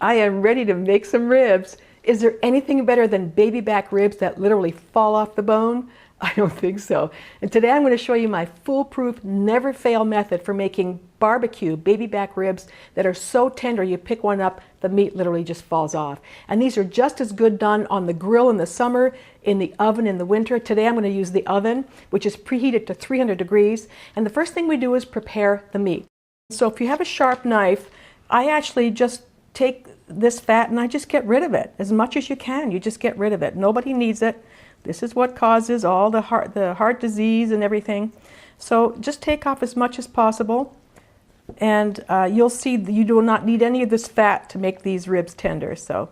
I am ready to make some ribs. Is there anything better than baby back ribs that literally fall off the bone? I don't think so. And today I'm going to show you my foolproof, never fail method for making barbecue baby back ribs that are so tender you pick one up, the meat literally just falls off. And these are just as good done on the grill in the summer, in the oven in the winter. Today I'm going to use the oven, which is preheated to 300 degrees. And the first thing we do is prepare the meat. So if you have a sharp knife, I actually just take this fat and I just get rid of it as much as you can. You just get rid of it. Nobody needs it. This is what causes all the heart disease and everything. So just take off as much as possible, and you'll see that you do not need any of this fat to make these ribs tender. So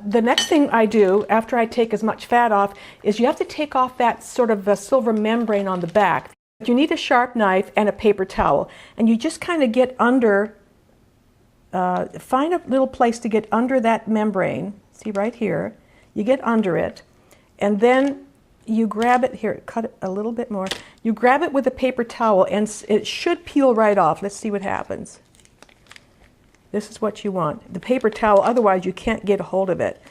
the next thing I do after I take as much fat off is you have to take off that sort of a silver membrane on the back. You need a sharp knife and a paper towel, and you just kind of get under, find a little place to get under that membrane. See right here, you get under it. And then you grab it, here, cut it a little bit more. You grab it with a paper towel and it should peel right off. Let's see what happens. This is what you want. The paper towel, otherwise you can't get a hold of it.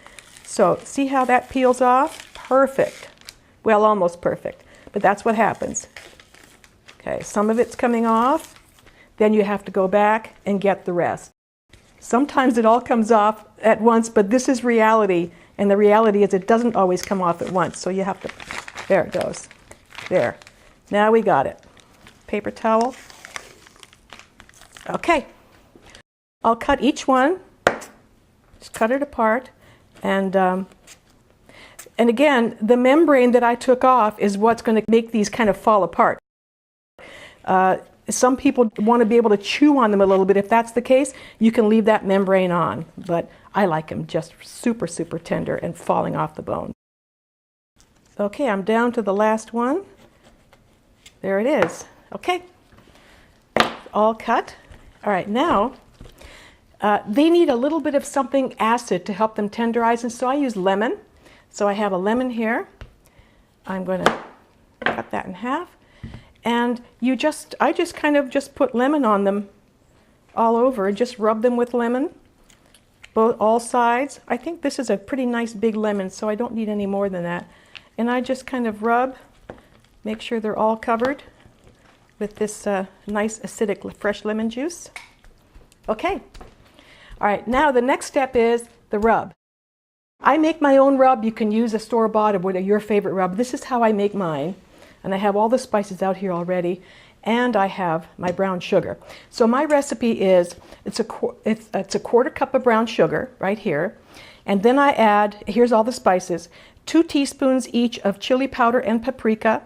So see how that peels off? Perfect. Well, almost perfect, but that's what happens. Okay, some of it's coming off. Then you have to go back and get the rest. Sometimes it all comes off at once, but this is reality. And the reality is it doesn't always come off at once. So you have to, there it goes. There. Now we got it. Paper towel. Okay. I'll cut each one. Just cut it apart. And again, the membrane that I took off is what's going to make these kind of fall apart. Some people want to be able to chew on them a little bit. If that's the case, you can leave that membrane on. But I like them just super, super tender and falling off the bone. Okay, I'm down to the last one. There it is. Okay, all cut. All right, now they need a little bit of something acid to help them tenderize, and so I use lemon. So I have a lemon here. I'm going to cut that in half. And I just kind of just put lemon on them all over and just rub them with lemon, all sides. I think this is a pretty nice big lemon, so I don't need any more than that. And I just kind of rub, make sure they're all covered with this nice acidic fresh lemon juice. Okay. All right, now the next step is the rub. I make my own rub. You can use a store-bought or your favorite rub. This is how I make mine. And I have all the spices out here already, and I have my brown sugar. So my recipe is, it's a quarter cup of brown sugar right here, and then I add, here's all the spices, 2 teaspoons each of chili powder and paprika,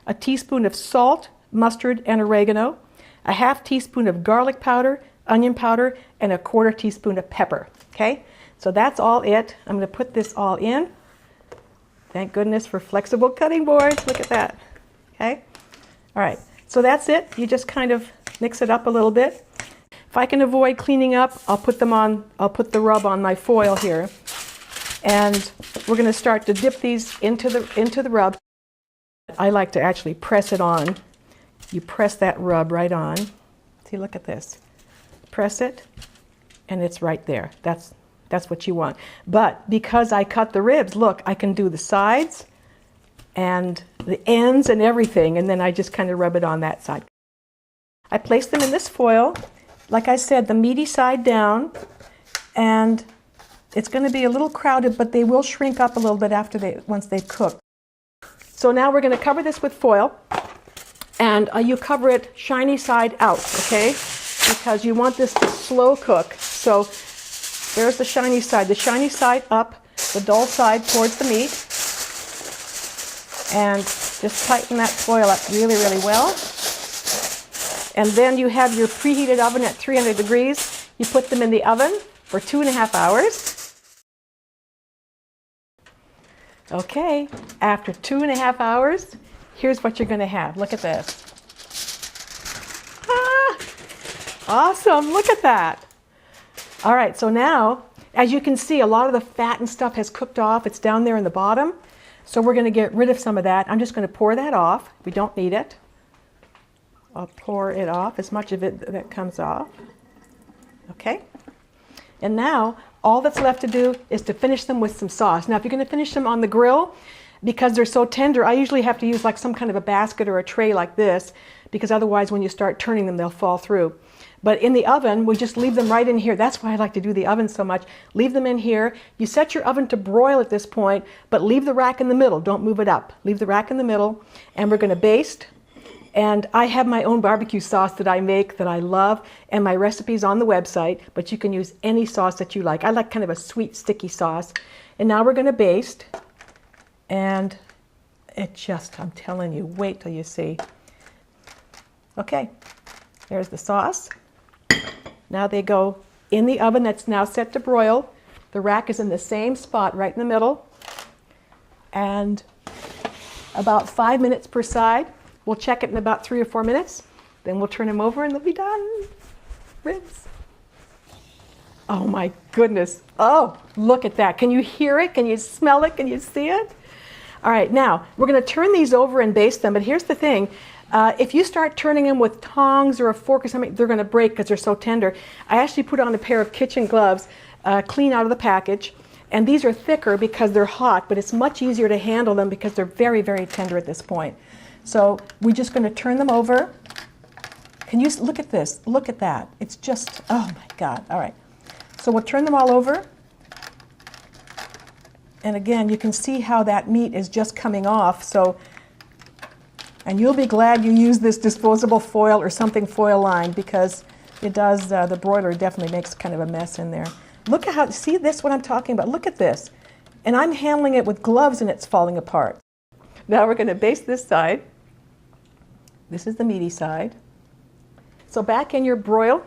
a teaspoon of salt, mustard, and oregano, a half teaspoon of garlic powder, onion powder, and a 1/4 teaspoon of pepper. Okay, so that's all it. I'm going to put this all in. Thank goodness for flexible cutting boards. Look at that. Okay, all right, so that's it. You just kind of mix it up a little bit. If I can avoid cleaning up, I'll put the rub on my foil here. And we're going to start to dip these into the rub. I like to actually press it on. You press that rub right on. See, look at this. Press it, and it's right there. That's what you want. But because I cut the ribs, look, I can do the sides and the ends and everything, and then I just kind of rub it on that side. I place them in this foil, like I said, the meaty side down, and it's going to be a little crowded, but they will shrink up a little bit once they've cooked. So now we're going to cover this with foil, and you cover it shiny side out, okay? Because you want this to slow cook. So there's the shiny side up, the dull side towards the meat. And just tighten that foil up really, really well. And then you have your preheated oven at 300 degrees. You put them in the oven for 2.5 hours. Okay, after 2.5 hours, here's what you're going to have. Look at this. Ah, awesome, look at that. All right, so now, as you can see, a lot of the fat and stuff has cooked off. It's down there in the bottom. So we're going to get rid of some of that. I'm just going to pour that off. We don't need it. I'll pour it off, as much of it that comes off. Okay. And now All that's left to do is to finish them with some sauce. Now, if you're going to finish them on the grill, because they're so tender, I usually have to use like some kind of a basket or a tray like this, because otherwise when you start turning them, they'll fall through. But in the oven, we just leave them right in here. That's why I like to do the oven so much. Leave them in here. You set your oven to broil at this point, but leave the rack in the middle. Don't move it up. Leave the rack in the middle, and we're going to baste. And I have my own barbecue sauce that I make that I love, and my recipe's on the website, but you can use any sauce that you like. I like kind of a sweet, sticky sauce. And now we're going to baste. And it just, I'm telling you, wait till you see. Okay, there's the sauce. Now they go in the oven that's now set to broil. The rack is in the same spot right in the middle. And about 5 minutes per side. We'll check it in about 3 or 4 minutes. Then we'll turn them over and they'll be done. Ribs. Oh my goodness. Oh, look at that. Can you hear it? Can you smell it? Can you see it? All right, now we're going to turn these over and baste them. But here's the thing. If you start turning them with tongs or a fork or something, they're going to break because they're so tender. I actually put on a pair of kitchen gloves, clean out of the package. And these are thicker because they're hot, but it's much easier to handle them because they're very, very tender at this point. So we're just going to turn them over. Can you look at this? Look at that. It's just, oh my God. All right. So we'll turn them all over. And again, you can see how that meat is just coming off. So, and you'll be glad you used this disposable foil or something foil lined, because it does, the broiler definitely makes kind of a mess in there. Look at how, see this, what I'm talking about? Look at this. And I'm handling it with gloves and it's falling apart. Now we're going to baste this side. This is the meaty side. So back in your broiling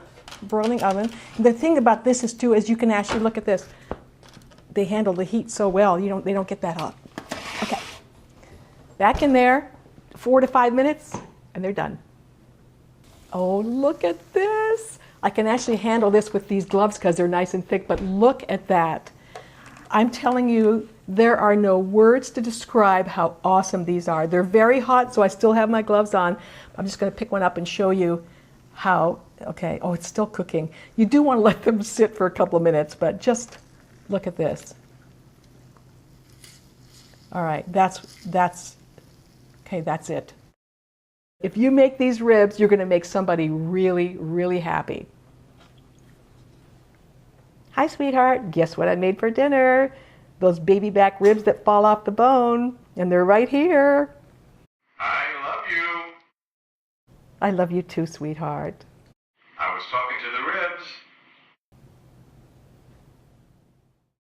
oven. The thing about this is too, is you can actually look at this. They handle the heat so well, they don't get that hot. Okay. Back in there, 4 to 5 minutes, and they're done. Oh, look at this. I can actually handle this with these gloves because they're nice and thick, but look at that. I'm telling you, there are no words to describe how awesome these are. They're very hot, so I still have my gloves on. I'm just going to pick one up and show you how, okay, oh, it's still cooking. You do want to let them sit for a couple of minutes, but just look at this. All right, that's it. If you make these ribs, you're going to make somebody really, really happy. Hi, sweetheart. Guess what I made for dinner? Those baby back ribs that fall off the bone, and they're right here. I love you. I love you too, sweetheart.